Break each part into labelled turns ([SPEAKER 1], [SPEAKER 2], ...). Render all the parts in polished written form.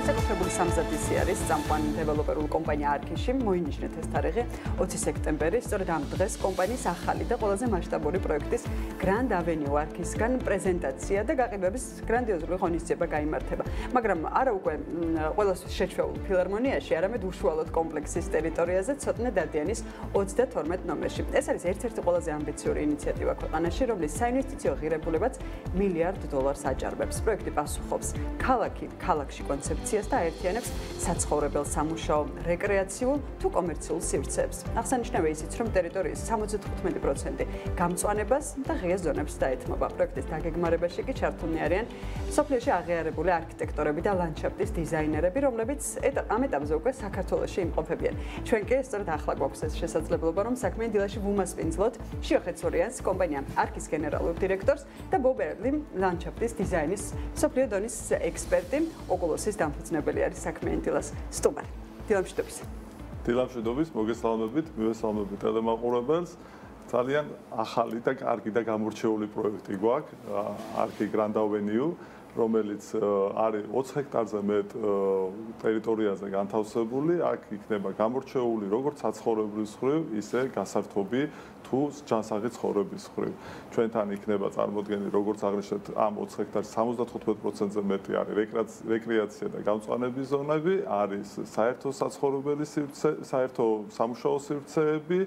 [SPEAKER 1] განსაკუთრებული სამზადისი არის წამყვან დეველოპერულ კომპანია არქიში მოინიშნეთ ეს თარიღი 20 სექტემბერი. სწორედ ამ დღეს კომპანიის ახალი და ყველაზე მასშტაბური პროექტის Grand Avenue არქისგან პრეზენტაცია და გაყიდვების გრანდიოზული ღონისძიება გაიმართება. მაგრამ არა უკვე ყველასთვის შეჩვეულ ფილარმონიაში, არამედ უშუალოდ კომპლექსის ტერიტორიაზე ცოტნე დადიანის 32 ნომერში. ეს არის ერთ-ერთი ყველაზე ამბიციური ინიციატივა ქვეყანაში, რომლის საინვესტიციო ღირებულებაც $1 მილიარდ აჭარბებს. პროექტი პასუხობს ქალაქში კონცეფციას და აერთიანებს საცხოვრებელ, სამუშაო, რეკრეაციულ თუ კომერციულ სივრცეებს. აღსანიშნავია ისიც, რომ ტერიტორიის 75% გამწვანებას და ღია ზონებს დაეთმობა. პროექტის დაგეგმარებაში კი ჩართულნი არიან მსოფლიოში აღიარებული არქიტექტორები და ლანდშაფტის დიზაინერები, რომლებიც ამ ეტაპზე უკვე საქართველოში იმყოფებიან. ჩვენ კი სწორედ ახლა გვაქვს ეს შესაძლებლობა, რომ საქმე დილაში ვუმასპინძლოთ შიოხეცურიანს, კომპანია არქის გენერალურ დირექტორს და ბობ ერლი, ლანდშაფტის დიზაინის მსოფლიო დონის ექსპერტი, ოკულუსის დამფუძნებელი არის საქმიანი დილას სტუმარი. დილამშვიდობის.
[SPEAKER 2] დილამშვიდობის, მოგესალმებით, მივესალმებით ტელემაყურებელს. ძალიან ახალი და კარგი და გამორჩეული პროექტი გვაქვს, არქი Grand Avenue, რომელიც არის 20 ჰექტარზე მეტ ტერიტორიაზე განთავსებული. აქ იქნება გამორჩეული როგორც საცხოვრებლის მხრივ, ისე გასართობი თუ ჯანსაღი ცხოვრების მხრივ. ჩვენთან იქნება წარმოდგენილი, როგორც აღნიშნეთ, ამ 20 ჰექტარის 75%-ზე მეტი არის რეკრეაცია და გამწვანების ზონები, არის საერთო საცხოვრებელი სივრცე, საერთო სამუშაო სივრცეები,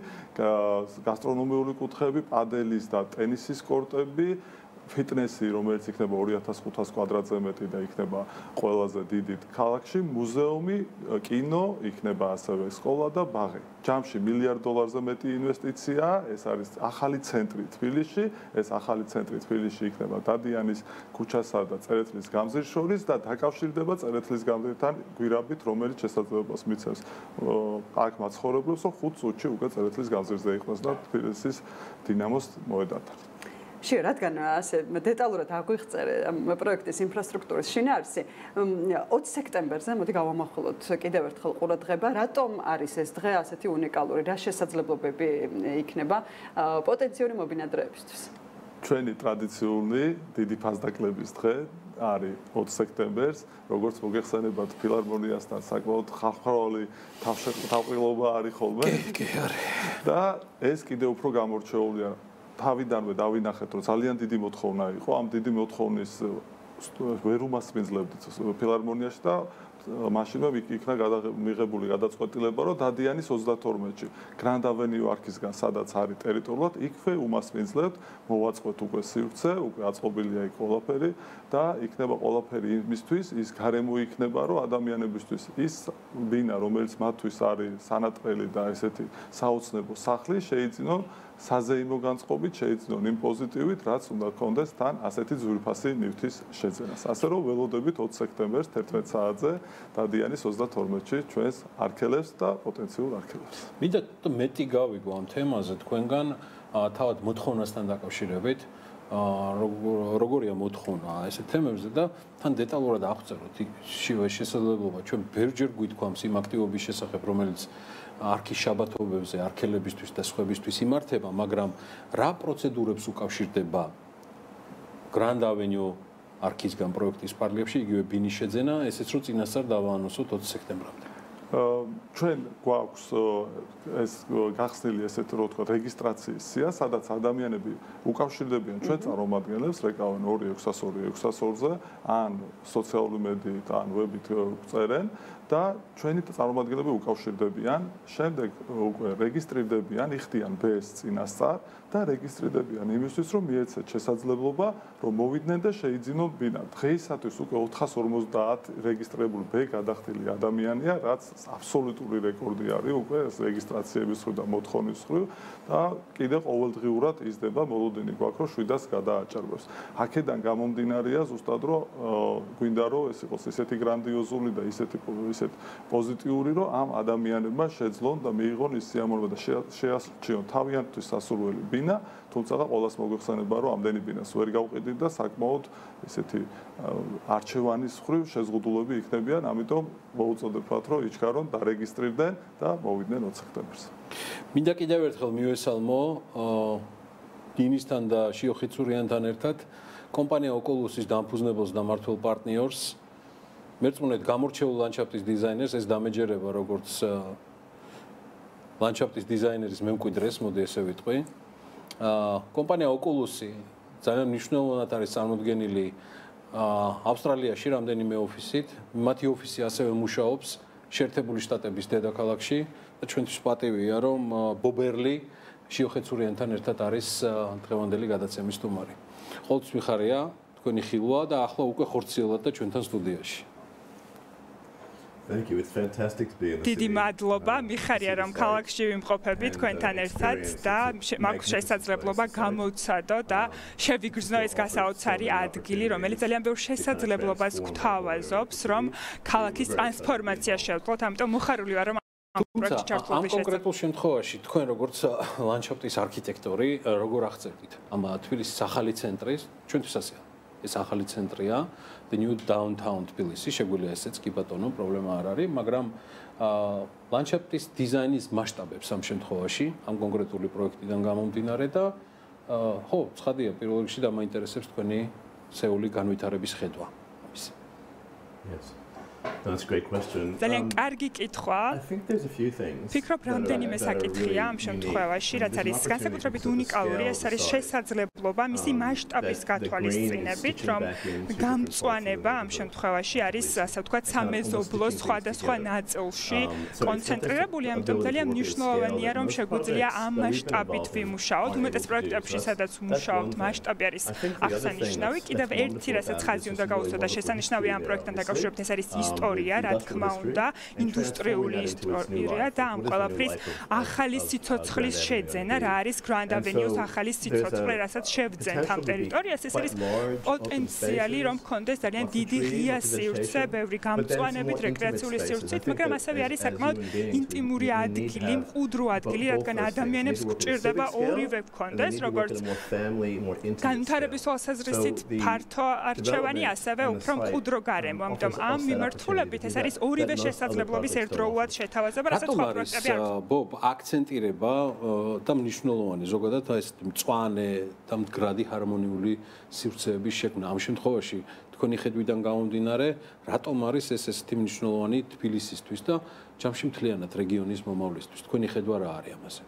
[SPEAKER 2] გასტრონომიული კუთხეები, პადელის და ტენისის კორტები, ფიტნესი, რომელიც იქნება 2500 კვადრატზე მეტი და იქნება ყველაზე დიდი ქალაქში, მუზეუმი, კინო, იქნება ასევე სკოლა და ბაღი. ჯამში $1 მილიარდ მეტი ინვესტიცია, ეს არის ახალი ცენტრი თბილისში, ეს ახალი ცენტრი თბილისში იქნება დადიანის ქუჩასა და წერეთლის გამზირს შორის და დაკავშირდება წერეთლის გამზირთან გვირაბით, რომელიც შესაძლებლობას მიცემს აქ მაცხოვრებლებს, რომ 5 წუთში უკვე წერეთლის გამზირზე იყვნენ და თბილისის დინამოს მოედანთან.
[SPEAKER 1] რადგან ასე დეტალურად აღვიხწერე პროექტის ინფრასტრუქტურის შინაარსი, 20 სექტემბერზე მოდი გავამახვილოთ კიდევ ერთხელ ყურადღება, რატომ არის ეს დღე ასეთი უნიკალური, რა შესაძლებლობები იქნება პოტენციური მობინადრეებისთვის?
[SPEAKER 2] ჩვენი ტრადიციული დიდი ფასდაკლების დღე არის 20 სექტემბერს, როგორც მოგეხსენებათ ფილარმონიასთან საკმაოდ ხალხმრავალი თავყრილობა არის ხოლმე.
[SPEAKER 3] კი, არის.
[SPEAKER 2] და ეს კიდევ უფრო გამორჩეულია. თავიდანვე დავინახეთ, რომ ძალიან დიდი მოთხოვნა იყო, ამ დიდი მოთხოვნის ვერ უმასპინძლებდით ფილარმონიაში და მაშინვე იქნა მიღებული გადაწყვეტილება, რომ დადიანის 32-ში Grand Avenue არქისგან, სადაც არის ტერიტორიულად, იქვე უმასპინძლებთ, მოვაწყოთ უკვე სივრცე, უკვე აწყობილია იქ ყველაფერი და იქნება ყველაფერი იმისთვის, ის გარემო იქნება, რომ ადამიანებისთვის ის ბინა, რომელიც მათთვის არის სანატრელი და ესეთი საოცნებო სახლი, შეიძინონ საზეიმო განწყობით, შეიძინონ იმ პოზიტივით, რაც უნდა გქონდეს თან ასეთი ძვირფასი ნივთის შეძენას. ასე რომ ველოდებით 20 სექტემბერს 11 საათზე დადიანის 32-ში ჩვენს არქელებს და პოტენციურ არქელებს.
[SPEAKER 3] მინდა მეტი გავიგო ამ თემაზე თქვენგან, თავად მოთხოვნასთან დაკავშირებით, როგორია მოთხოვნა ესეთ თემებზე და თან დეტალურად აღწეროთ შესაძლებლობა ჩვენ ბევრჯერ გვითქვამს იმ აქტივობის შესახებ, რომელიც არქის შაბათობებზე, არქელებისთვის და სხვებისთვის იმართება, მაგრამ რა პროცედურებს უკავშირდება Grand Avenue არქისგან პროექტის პარლებში, იგივე ბინის შეძენა, ესეც რომ წინასწარ დავაანონსოთ 20 სექტემბრამდე.
[SPEAKER 2] ჩვენ გვაქვს ეს გახსნილი ესეთ რო ვთქვა რეგისტრაციის სია, სადაც ადამიანები უკავშირდებიან ჩვენ წარმომადგენლებს რეკავენ 2602-602-ზე ან სოციალური მედიით ან ვებით წერენ და ჩვენი წარმომადგენლები უკავშირდებიან, შემდეგ უკვე რეგისტრირდებიან, იხდიან ბეს წინასწარ და რეგისტრირდებიან იმისთვის, რომ მიეცეთ შესაძლებლობა, რომ მოვიდნენ და შეიძინონ ბინა. დღეისათვის უკვე 450 რეგისტრირებული ბ გადახდილი ადამიანია, რაც აბსოლუტური რეკორდი არის უკვე ეს რეგისტრაციების მხრივ და მოთხოვნის მხრივ და კიდევ ყოველდღიურად იზრდება მოლოდინი გვაქვს, რომ 700-ს გადააჭარბებს. აქედან გამომდინარეა ზუსტად რომ გვინდა რომ ეს იყოს ისეთი გრანდიოზული და ისეთ პოზიტიური, რომ ამ ადამიანებმა შეძლონ და მიიღონ ის სიამოვნება და შეასრულონ თავიანთი სასურველი ბინა, თუმცა ყოველას მოგვეხსენება, რომ ამდენი ბინას ვერ გავყიდით და საკმაოდ ისეთი არჩევანის მხრივ შეზღუდულები იქნებიან, ამიტომ მოუწოდებათ, რომ იჩქარონ, დარეგისტრირდნენ და მოვიდნენ 20 სექტემბერს.
[SPEAKER 3] მინდა კიდევ ერთხელ მივესალმო დინისთან და შიოხეცურიანთან ერთად კომპანია ოკულუსის დამფუძნებელს და მმართველ პარტნიორს მერწმუნეთ გამორჩეულ ლანდშაფტის დიზაინერს ეს დამეჯერება როგორც ლანდშაფტის დიზაინერის მემკვიდრეს, მოდი ესე ვიტყვი. კომპანია Oculus-ი ძალიან მნიშვნელოვნად არის წარმოდგენილი ავსტრალიაში რამდენიმე ოფისით. მათი ოფისი ასევე მუშაობს შეერთებული შტატების დედაქალაქში და ჩვენთვის პატივია, რომ ბობ ერლი შიოხეცურიანთან ერთად არის დღევანდელი გადაცემის სტუმარი. ყოველთვის მიხარია თქვენი ხილვა და ახლა უკვე ხორციელად და ჩვენთან სტუდიაში.
[SPEAKER 4] Thank you. It's fantastic to be in the
[SPEAKER 5] დიდი მადლობა, მიხარია რომ ქალაქში ვიმყოფები თქვენთან ერთად და მაქვს შესაძლებლობა გამოვცადო და შევიგრძნო ეს გასაოცარი ადგილი, რომელიც ძალიან ბევრ შესაძლებლობას გვთავაზობს, რომ ქალაქის ტრანსფორმაცია შევძლოთ, ამიტომ მოხარული ვარ, რომ
[SPEAKER 3] ამ კონკრეტულ შემთხვევაში თქვენ როგორც ლანდშაფტის არქიტექტორი როგორ აღწერთ ამ თბილისის ახალი ცენტრის ჩვენთვის ასეა ეს ახალი ცენტრია the new downtown თბილისი შეგვიძლია ესეც კი ბატონო პრობლემა არ არის მაგრამ ლანდშაფტის დიზაინის მასშტაბებს ამ შემთხვევაში ამ კონკრეტული პროექტიდან გამომდინარე და ხო ცხადია პირველ რიგში დამაინტერესებს თქვენი სეული განვითარების ხედვა ამის
[SPEAKER 4] Yes. That's a great question.
[SPEAKER 5] ძალიან კარგი კითხვა.
[SPEAKER 4] I think there's a few things.
[SPEAKER 5] ფიქრობ, რამდენიმე საკითხია ამ შემთხვევაში, რაც არის განსაკუთრებით უნიკალური, ეს არის შესაძლებლობა მისი მასშტაბის გათვალისწინებით, რომ გამწვანება ამ შემთხვევაში არის, ასე ვთქვათ, სამეზობლოს სხვადასხვა ნაწილში კონცენტრირებული, ამიტომ ძალიან მნიშვნელოვანია, რომ შეგვიძლია ამ მასშტაბით ვიმუშაოთ. უმეტეს პროექტებში, სადაც ვმუშაობთ, მასშტაბი არის აღსანიშნავი. კიდევ ერთი, რასაც ხაზი უნდა გაუსვა და შესანიშნავია ამ პროექტთან დაკავშირებით, ეს არის ისტორია, რა თქმა უნდა, ინდუსტრიული ისტორია და ამ ყველაფრის ახალი სიცოცხლის შეძენა, რა არის Grand Avenue-ს ახალი სიცოცხლე, რასაც შევძენთ ამ ტერიტორიას, ეს არის პოტენციალი, რომ გქონდეს ძალიან დიდი ღია სივრცე, ბევრი გამწვანებით, რეკრეაციული სივრცით, მაგრამ ასევე არის საკმაოდ ინტიმური ადგილი, მყუდრო ადგილი, რადგან ადამიანებს გვჭირდება ორივე გქონდეს, როგორც განვითარების თვალსაზრისით ფართო არჩევანი, ასევე უფრო მყუდრო გარემო, ამიტომ ამ მიმართულებით ეს არის ორივე შესაძლებლობის ერთდროულად შეთავაზება, რასაც სხვა პროექტები არ აქვს.
[SPEAKER 3] ბობ, აქცენტირება და მნიშვნელოვანი ზოგადად ეს მწვანე და მდგრადი ჰარმონიული სივრცეების შექმნა. ამ შემთხვევაში თქვენი ხედვიდან გამომდინარე, რატომ არის ეს ესეთი მნიშვნელოვანი თბილისისთვის და ჯამში მთლიანად რეგიონის მომავლისთვის? თქვენი ხედვა რა არის ამაზე?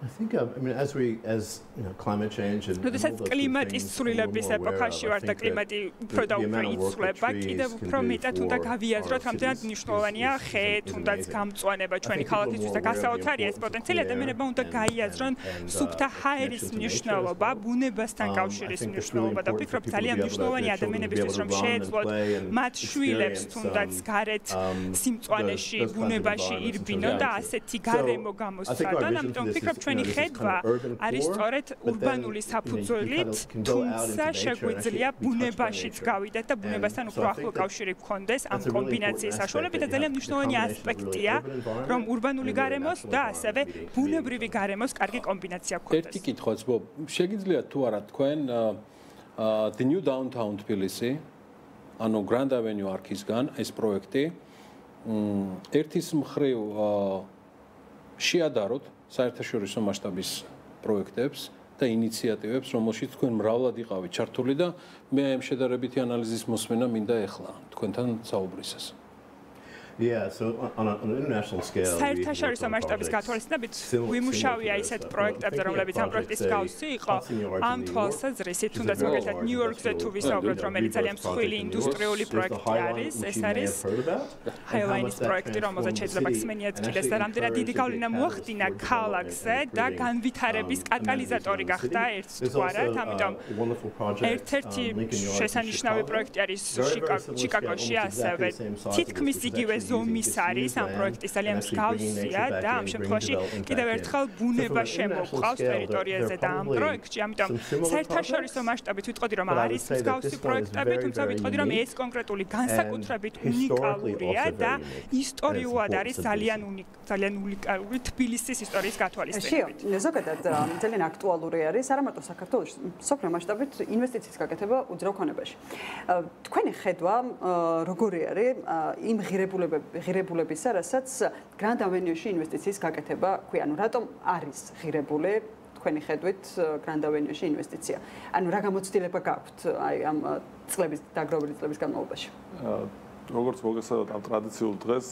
[SPEAKER 4] I think as climate change and
[SPEAKER 5] როდესაც კლიმატის ცვლილების ეპოქაში ვარ და კლიმატი უფრო და უფრო იცვლება, კიდევ უფრო მეტად უნდა გავიაზროთ, რამდენად მნიშვნელოვანია ხე, თუნდაც გამწვანება ჩვენი ქალაქისთვის და გასაოცარია ეს პოტენციალი, ადამიანებმა უნდა გაიაზრონ სუფთა ჰაერის მნიშვნელობა, ბუნებასთან კავშირის მნიშვნელობა და ვფიქრობ ძალიან მნიშვნელოვანია ადამიანებისთვის, რომ შეეძლოთ მათ შვილებს თუნდაც გარეთ სიმწვანეში, ბუნებაში ირბინონ და ასეთი გარემო გამოსცადონ, ამიტომ ვფიქრობ ჩვენი ხედვა არის სწორედ ურბანული საფუძვლით, თუმცა შეგვიძლია ბუნებაშიც გავიდეთ და ბუნებასთან უფრო ახლო კავშირი გქონდეს ამ კომბინაციის საშუალებით და ძალიან მნიშვნელოვანი ასპექტია, რომ ურბანული გარემოს და ასევე ბუნებრივი გარემოს კარგი კომბინაცია გქონდეს.
[SPEAKER 3] ერთი კითხვაც, ბობ, შეგიძლიათ თუ არა თქვენ the new downtown თბილისი, ანუ Grand Avenue არქისგან ეს პროექტი ერთის მხრივ შეადაროთ საერთაშორისო მასშტაბის პროექტებს და ინიციატივებს, რომელშიც თქვენ მრავლად იყავით ჩართული და მე ამ შედარებითი ანალიზის მოსმენა მინდა ეხლა თქვენთან საუბრისას.
[SPEAKER 4] Yeah, so on an international scale,
[SPEAKER 5] საერთაშორისო მასშტაბის გათვალისწინებით ვიმუშავია ისეთ პროექტებზე, რომლებიც ამ პროექტის გავსი იყო. ამ თვალსაზრისით, თუნდაც მაგალითად ნიუ-იორკზე თუ ვისაუბროთ, რომელიც ძალიან მსხვილი ინდუსტრიული პროექტი არის, ეს არის ჰაილაინის პროექტი, რომელზეც შეიძლება გსმენი ადგილას და რამდენად დიდი გავლენა მოახდინა ქალაქზე და განვითარების კატალიზატორი გახდა ერთგვარად, ამიტომ ერთ-ერთი შესანიშნავი პროექტი არის შიკაგოში, ასევე თითქმის იგივე ზომის არის ამ პროექტის ძალიან მსგავსია და ამ შემთხვევაში კიდევ ერთხელ ბუნება შემოყვავს ტერიტორიაზე და ამ პროექტში, ამიტომ საერთაშორისო მასშტაბით ვიტყოდი, რომ არის მსგავსი პროექტები, თუმცა ვიტყოდი, რომ ეს კონკრეტული განსაკუთრებით უნიკალურია და ისტორიულად არის ძალიან უნიკალური თბილისის ისტორიის გათვალისწინებით.
[SPEAKER 1] ზოგადად ძალიან აქტუალური არის არა მარტო საქართველოში, მსოფლიო მასშტაბით ინვესტიციის გაკეთება უძრავ ქონებაში. თქვენი ხედვა როგორი არის იმ ღირებულებისა, რასაც Grand Avenue-ში ინვესტიციის გაკეთება ქვია, ანუ რატომ არის ღირებული თქვენი ხედვით Grand Avenue-ში ინვესტიცია. ანუ რა გამოცდილება გაქვთ აი ამ წლების დაგროვილი წლების განმავლობაში?
[SPEAKER 2] როგორც მოგესალმებით ამ ტრადიციულ დღეს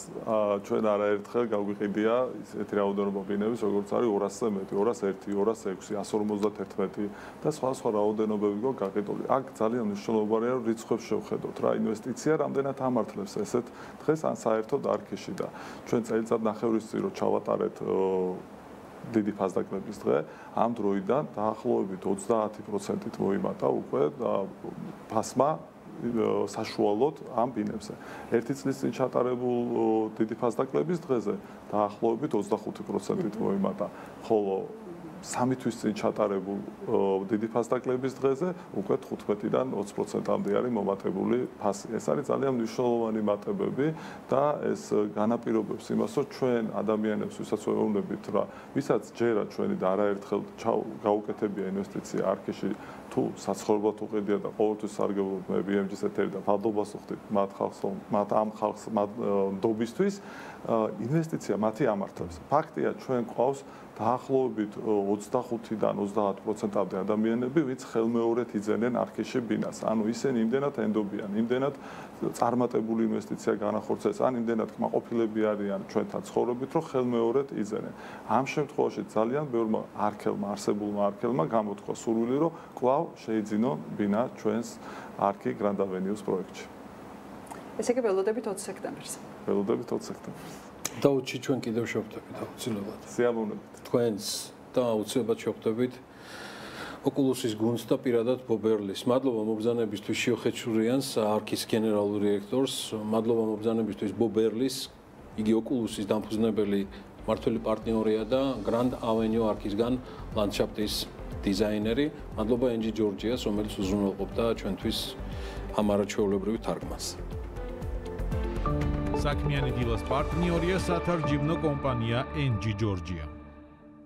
[SPEAKER 2] ჩვენ არაერთხელ გავგვიყიდია ესეთი რაოდენობა ბინების, როგორც არის 200-ზე მეტი, 201, 206, 151 და სხვა რაოდენობები გაყიდული. აქ ძალიან მნიშვნელოვანია რომ რიცხვებს შევხედოთ რა ინვესტიცია რამდენად ამართლებს ესეთ დღეს ან საერთოდ არქიში და ჩვენ წელიწადნახევრის წინ რო ჩავატარეთ დიდი ფასდაკლების დღე, ამ დროიდან დაახლოებით 30%-ით მოიმატა უკვე ფასმა საშუალოდ ამ ბინებზე. ერთი წლის წინ ჩატარებულ დიდი ფასდაკლების დღეზე დაახლოებით 25%-ით მოიმატა, ხოლო 3 თვის წინ ჩატარებულ დიდი ფასდაკლების დღეზე უკვე 15-დან 20%-მდე არის მომატებული ფასი. ეს არის ძალიან მნიშვნელოვანი მატებები და ეს განაპირობებს იმას, რომ ჩვენ ადამიანებს, ვისაც ვეუბნებით რა, ვისაც ჯერა ჩვენი და არაერთხელ გაუკეთებია ინვესტიცია არქიში თუ საცხოვრებლად უყიდია და ყოველთვის სარგებლობთ მე BMG-ს ეთერი და მადლობას ვუხდით მათ ამ ხალხს ნდობისთვის ინვესტიცია მათი ამართლებს. ფაქტია ჩვენ ყავს დაახლოებით 25-დან 30%-მდე ადამიანები, ვინც ხელმეორედ იძენენ არქიში ბინას. ანუ ისინი იმდენად ენდობიან, იმდენად წარმატებული ინვესტიცია განახორციელეს, ან იმდენად კმაყოფილები არიან ჩვენთან ცხოვრობით, რომ ხელმეორედ იძენენ. ამ შემთხვევაში ძალიან ბევრმა არქელმა, არსებულმა არქელმა გამოთქვა სურვილი, რომ კვლავ შეიძინონ ბინა ჩვენს არქი Grand Avenue-ს პროექტში.
[SPEAKER 1] ესე იგი ველოდებით 20 სექტემბერს.
[SPEAKER 2] ველოდებით 20 სექტემბერს.
[SPEAKER 3] დაუჩი ჩვენ კიდევ შევხვდებით აუცილებლად.
[SPEAKER 2] სიამოვნებით.
[SPEAKER 3] თქვენს და აუცილებლად შევხვდებით ოკულუსის გუნდს და პირადად ბობერლის. მადლობა მობრძანებისთვის შიოხეჩურიანს, არქის გენერალურ დირექტორს, მადლობა მობრძანებისთვის ბობერლის, იგი ოკულუსის დამფუძნებელი მმართველი პარტნიორია და Grand Avenue არქისგან ლანდშაფტის დიზაინერი. მადლობა NG ჯორჯიას, რომელიც უზრუნველყოფდა ჩვენთვის ამ არაჩვეულებრივ თარგმანს.
[SPEAKER 6] საქმიანი დილას პარტნიორია სათარჯიმნო კომპანია NG ჯორჯია.